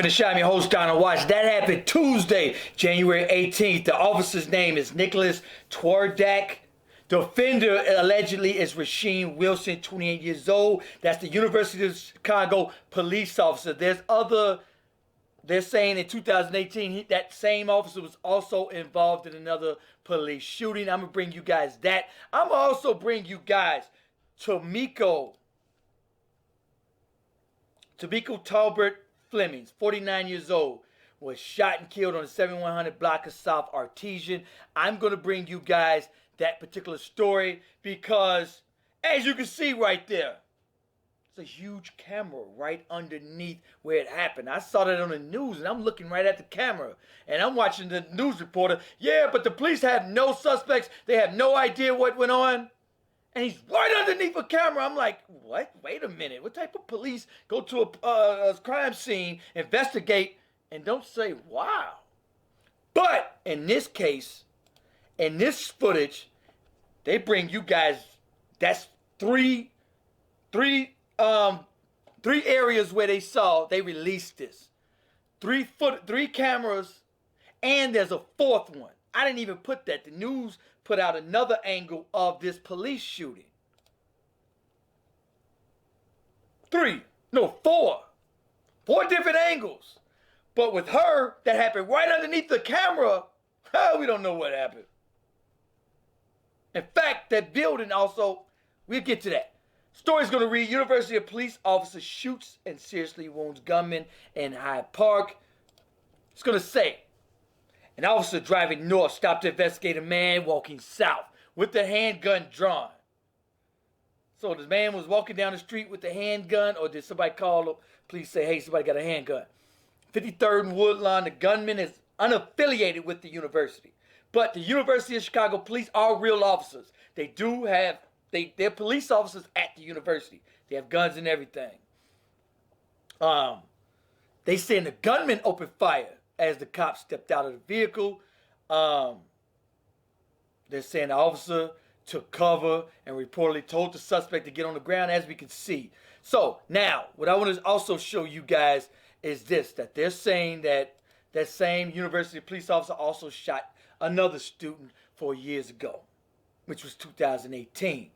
the show. I'm your host, Donald Watts. That happened Tuesday, January 18th. The officer's name is Nicholas Twerdak. The offender allegedly is Rasheem Wilson, 28 years old. That's the University of Chicago police officer. They're saying in 2018, that same officer was also involved in another police shooting. I'm going to bring you guys that. I'm going to also bring you guys Tamiko Talbert Flemings, 49 years old, was shot and killed on the 7100 block of South Artesian. I'm going to bring you guys that particular story because, as you can see right there, it's a huge camera right underneath where it happened. I saw that on the news, and I'm looking right at the camera, and I'm watching the news reporter. Yeah, but the police have no suspects. They have no idea what went on. And he's right underneath a camera. I'm like, what? Wait a minute. What type of police go to a crime scene, investigate, and don't say, wow? But in this case, in this footage, they bring you guys, that's three areas where they released this. Three cameras, and there's a fourth one. I didn't even put that. The news put out another angle of this police shooting. Four different angles. But with her, that happened right underneath the camera. We don't know what happened. In fact, that building also, we'll get to that. Story's going to read, University of Police officer shoots and seriously wounds gunman in Hyde Park. It's going to say, an officer driving north stopped to investigate a man walking south with the handgun drawn. So the man was walking down the street with the handgun, or did somebody call him? Please say, hey, somebody got a handgun. 53rd and Woodlawn, the gunman is unaffiliated with the university. But the University of Chicago police are real officers. They're police officers at the university. They have guns and everything. They saying the gunman opened fire as the cops stepped out of the vehicle. They're saying the officer took cover and reportedly told the suspect to get on the ground, as we can see. So now, what I want to also show you guys is this, that they're saying that that same University police officer also shot another student 4 years ago, which was 2018.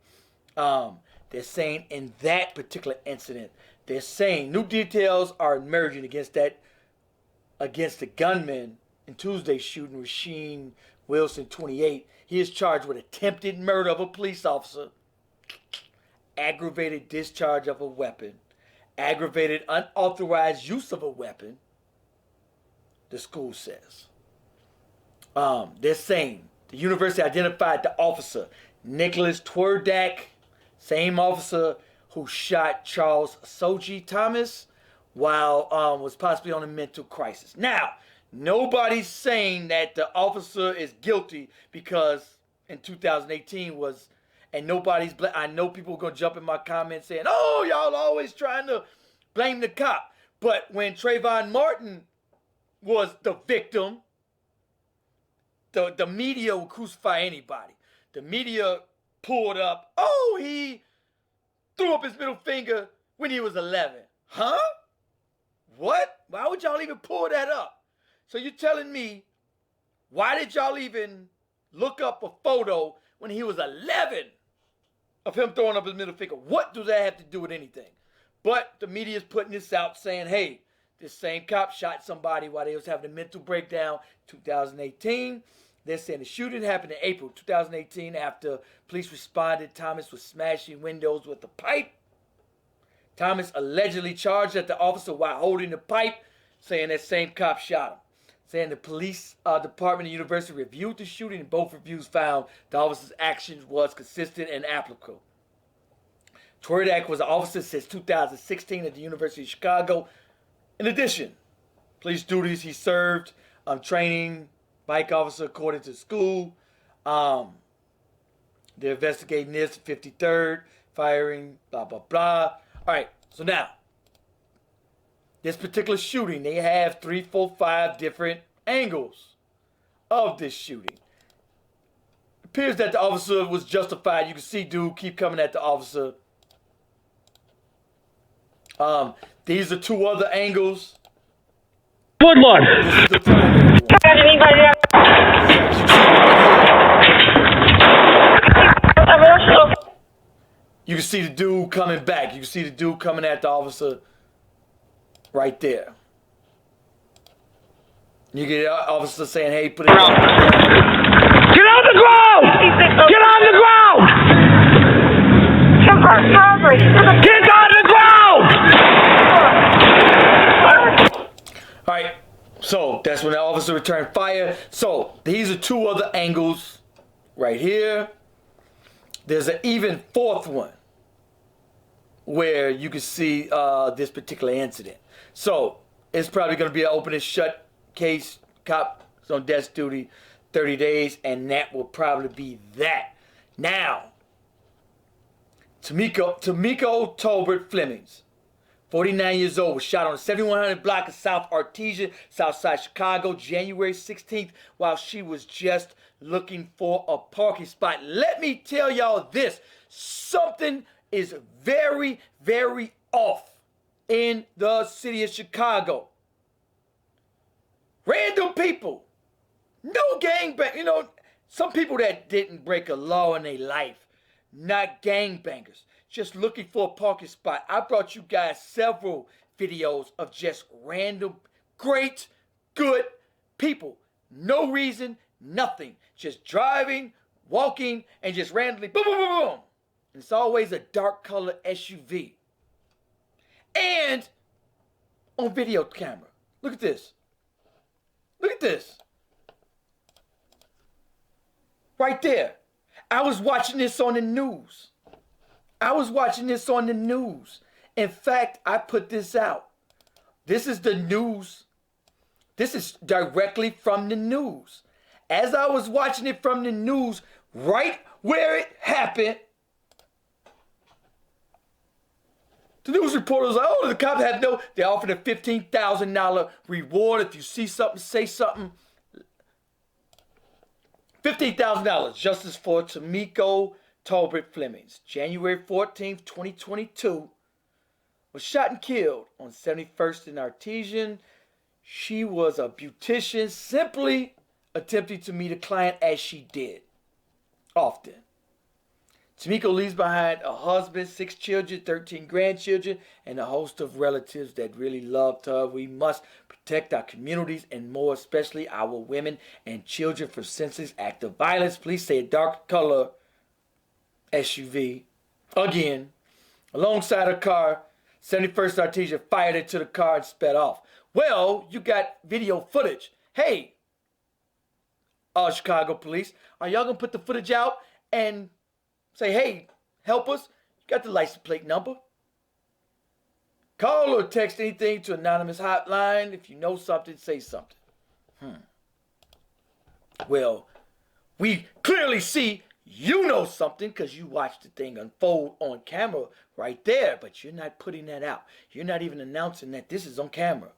They're saying in that particular incident, they're saying new details are emerging against the gunman in Tuesday's shooting, Rasheem Wilson, 28. He is charged with attempted murder of a police officer, aggravated discharge of a weapon, aggravated unauthorized use of a weapon, the school says. They're saying the university identified the officer, Nicholas Twerdak, same officer who shot Charles Soji Thomas while was possibly on a mental crisis. Now, nobody's saying that the officer is guilty because in 2018 was, and I know people are going to jump in my comments saying, oh, y'all always trying to blame the cop. But when Trayvon Martin was the victim, the media will crucify anybody. The media pulled up, oh, he threw up his middle finger when he was 11. Huh? What? Why would y'all even pull that up? So you're telling me, why did y'all even look up a photo when he was 11 of him throwing up his middle finger? What does that have to do with anything? But the media is putting this out saying, hey, this same cop shot somebody while they was having a mental breakdown 2018. They're saying the shooting happened in April 2018 after police responded. Thomas was smashing windows with a pipe. Thomas allegedly charged at the officer while holding the pipe, saying that same cop shot him. Saying the police department of the university reviewed the shooting, and both reviews found the officer's actions was consistent and applicable. Twerdak was an officer since 2016 at the University of Chicago. In addition, police duties he served, training bike officer according to school. They're investigating this, 53rd, firing, blah, blah, blah. All right, so now, this particular shooting, they have 3, 4, 5 different angles of this shooting. It appears that the officer was justified. You can see dude keep coming at the officer. These are 2 other angles. Woodlawn. This is the primary one. You can see the dude coming back. You can see the dude coming at the officer right there. You get the officer saying, hey, put it down. Get on the ground! Get on the ground! Get on the ground! All right, so that's when the officer returned fire. So these are two other angles right here. There's an even fourth one where you can see this particular incident. So it's probably going to be an open and shut case. Cop is on desk duty 30 days, and that will probably be that. Now, Tamiko Tolbert Flemings, 49 years old, was shot on the 7100 block of South Artesia, Southside Chicago, January 16th, while she was just looking for a parking spot. Let me tell y'all this. Something is very, very off in the city of Chicago. Random people. No gangbang. You know, some people that didn't break a law in their life. Not gangbangers. Just looking for a parking spot. I brought you guys several videos of just random, great, good people. No reason, nothing. Just driving, walking, and just randomly boom, boom, boom, boom. And it's always a dark color SUV. And on video camera. Look at this. Look at this. Right there. I was watching this on the news. In fact, I put this out. This is the news. This is directly from the news. As I was watching it from the news, right where it happened, the news reporter was like, oh, the cops had no, they offered a $15,000 reward. If you see something, say something. $15,000, justice for Tamiko Tolbert Flemings, January 14th, 2022, was shot and killed on 71st and Artesian. She was a beautician, simply attempting to meet a client as she did often. Tamiko leaves behind a husband, 6 children, 13 grandchildren, and a host of relatives that really loved her. We must protect our communities and more especially our women and children from senseless act of violence. Police say a dark color SUV, again, alongside her car, 71st Artesia fired into the car and sped off. Well, you got video footage. Hey, Chicago police, are y'all gonna put the footage out and say, hey, help us? You got the license plate number. Call or text anything to anonymous hotline. If you know something, say something. Well, we clearly see you know something because you watched the thing unfold on camera right there, but you're not putting that out. You're not even announcing that this is on camera.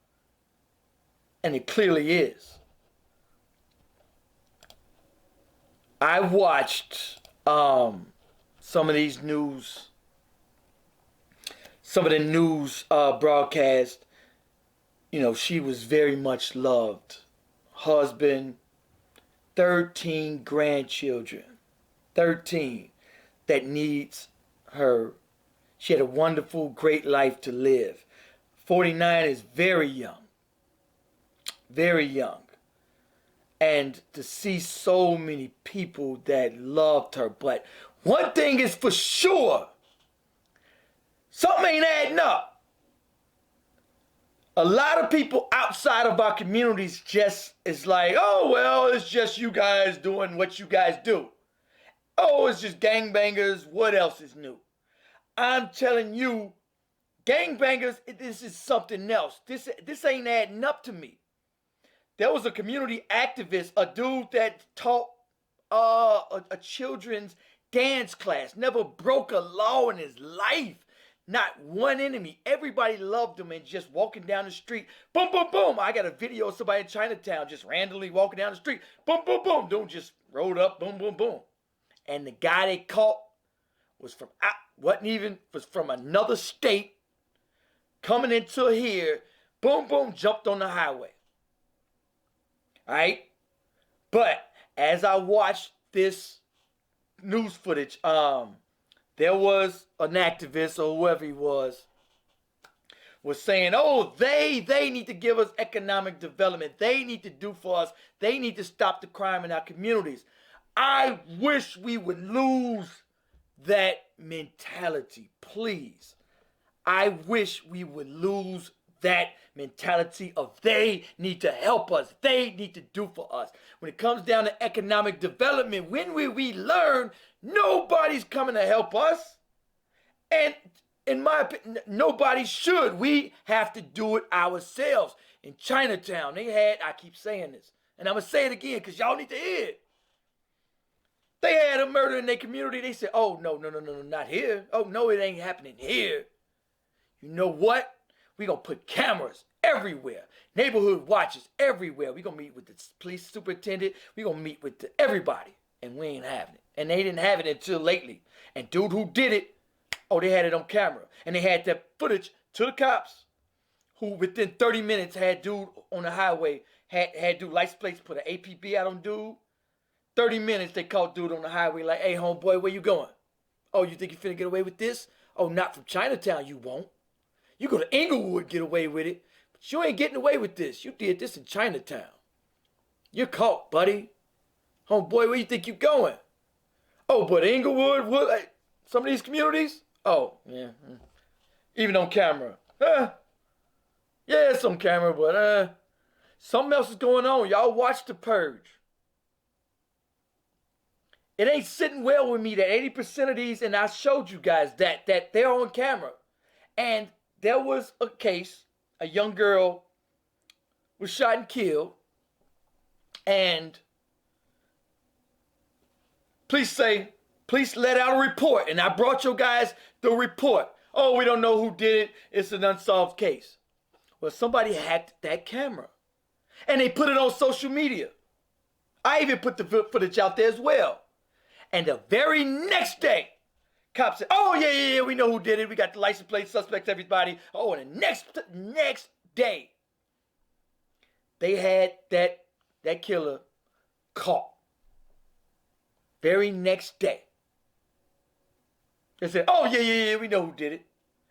And it clearly is. I watched some of these news, some of the news broadcast. You know, she was very much loved. Husband, 13 grandchildren, 13 that needs her. She had a wonderful, great life to live. 49 is very young. Very young. And to see so many people that loved her. But one thing is for sure, something ain't adding up. A lot of people outside of our communities just is like, oh, well, it's just you guys doing what you guys do. Oh, it's just gangbangers. What else is new? I'm telling you, gangbangers, this is something else. This ain't adding up to me. There was a community activist, a dude that taught a children's dance class, never broke a law in his life. Not one enemy. Everybody loved him and just walking down the street. Boom, boom, boom. I got a video of somebody in Chinatown just randomly walking down the street. Boom, boom, boom. Dude just rolled up. Boom, boom, boom. And the guy they caught was from another state coming into here. Boom, boom, jumped on the highway. All right? But as I watched this news footage, there was an activist or whoever he was saying, oh, they need to give us economic development. They need to do for us. They need to stop the crime in our communities. I wish we would lose that mentality, please. I wish we would lose that mentality of they need to help us. They need to do for us. When it comes down to economic development, when will we learn nobody's coming to help us? And in my opinion, nobody should. We have to do it ourselves. In Chinatown, they had, I keep saying this, and I'm going to say it again because y'all need to hear it. They had a murder in their community. They said, oh, no, not here. Oh, no, it ain't happening here. You know what? We're going to put cameras everywhere. Neighborhood watches everywhere. We're going to meet with the police superintendent. We're going to meet with everybody. And we ain't having it. And they didn't have it until lately. And dude who did it, oh, they had it on camera. And they had that footage to the cops who within 30 minutes had dude on the highway, had dude license plates, put an APB out on dude. 30 minutes they caught dude on the highway like, hey, homeboy, where you going? Oh, you think you finna get away with this? Oh, not from Chinatown, you won't. You go to Inglewood, get away with it. But you ain't getting away with this. You did this in Chinatown. You're caught, buddy. Homeboy, where you think you going? Oh, but Inglewood, what? Like, some of these communities? Oh, yeah. Even on camera. Yeah, it's on camera, but something else is going on. Y'all watch The Purge. It ain't sitting well with me that 80% of these, and I showed you guys that they're on camera. And there was a case, a young girl was shot and killed, and police let out a report, and I brought you guys the report. Oh, we don't know who did it. It's an unsolved case. Well, somebody hacked that camera, and they put it on social media. I even put the footage out there as well. And the very next day, cops said, oh, yeah, we know who did it. We got the license plate, suspects, everybody. Oh, and the next day, they had that killer caught. Very next day. They said, oh, yeah, we know who did it.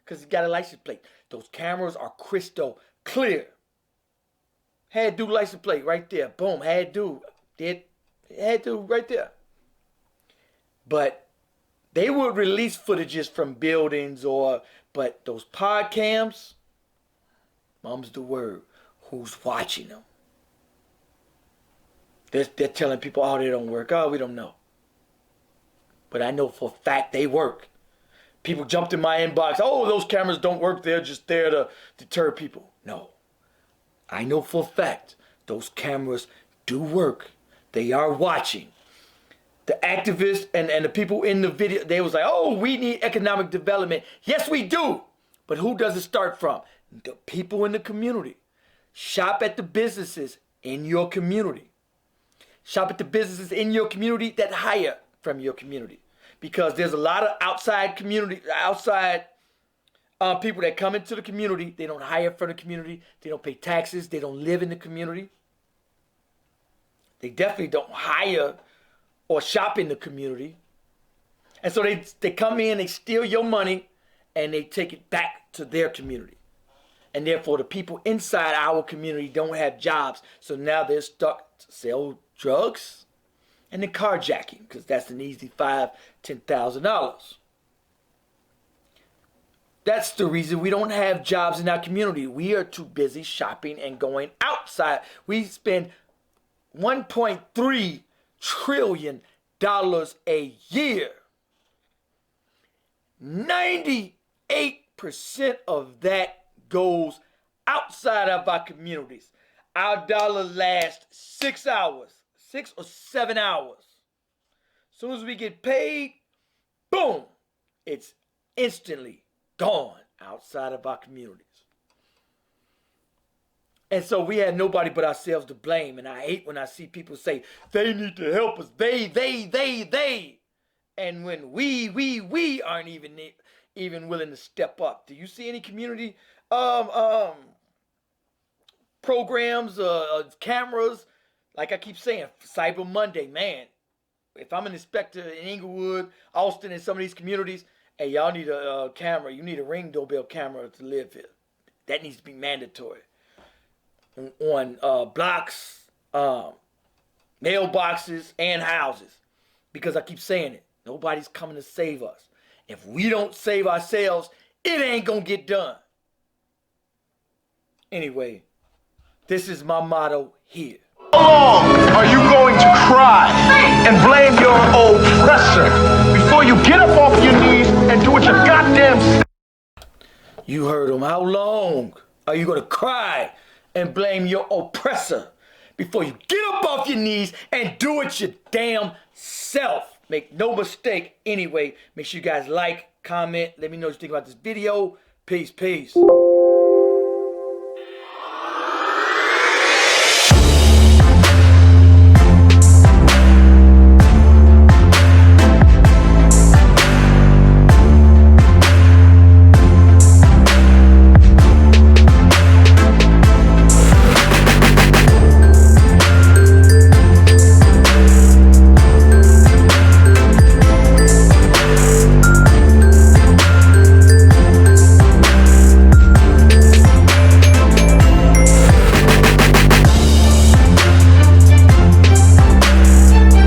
Because he got a license plate. Those cameras are crystal clear. Had dude license plate right there. Boom, had dude. Had dude right there. But they would release footages from buildings but those pod cams, mom's the word, who's watching them? They're telling people, oh, they don't work. Oh, we don't know. But I know for a fact they work. People jumped in my inbox, oh, those cameras don't work. They're just there to deter people. No. I know for a fact those cameras do work. They are watching. The activists and the people in the video, they was like, oh, we need economic development. Yes, we do. But who does it start from? The people in the community. Shop at the businesses in your community. Shop at the businesses in your community that hire from your community. Because there's a lot of outside people that come into the community. They don't hire from the community. They don't pay taxes. They don't live in the community. They definitely don't hire or shop in the community. And so they come in, they steal your money, and they take it back to their community. And therefore, the people inside our community don't have jobs. So now they're stuck to sell drugs and then carjacking, because that's an easy $5,000-$10,000. That's the reason we don't have jobs in our community. We are too busy shopping and going outside. We spend $1.3 trillion a year. 98% of that goes outside of our communities. Our dollar lasts 6 hours, 6 or 7 hours. As soon as we get paid, boom, it's instantly gone outside of our communities. And so we have nobody but ourselves to blame. And I hate when I see people say, they need to help us. They. And when we aren't even willing to step up. Do you see any community programs, cameras like I keep saying, Cyber Monday, man. If I'm an inspector in Inglewood, Austin, and some of these communities, hey, y'all need a camera. You need a Ring doorbell camera to live here. That needs to be mandatory. On blocks, mailboxes, and houses. Because I keep saying it, nobody's coming to save us. If we don't save ourselves, it ain't gonna get done. Anyway, this is my motto here. How long are you going to cry and blame your oppressor before you get up off your knees and do what your goddamn... You heard him. How long are you gonna cry and blame your oppressor before you get up off your knees and do it your damn self? Make no mistake. Anyway, make sure you guys like, comment, let me know what you think about this video. Peace, peace.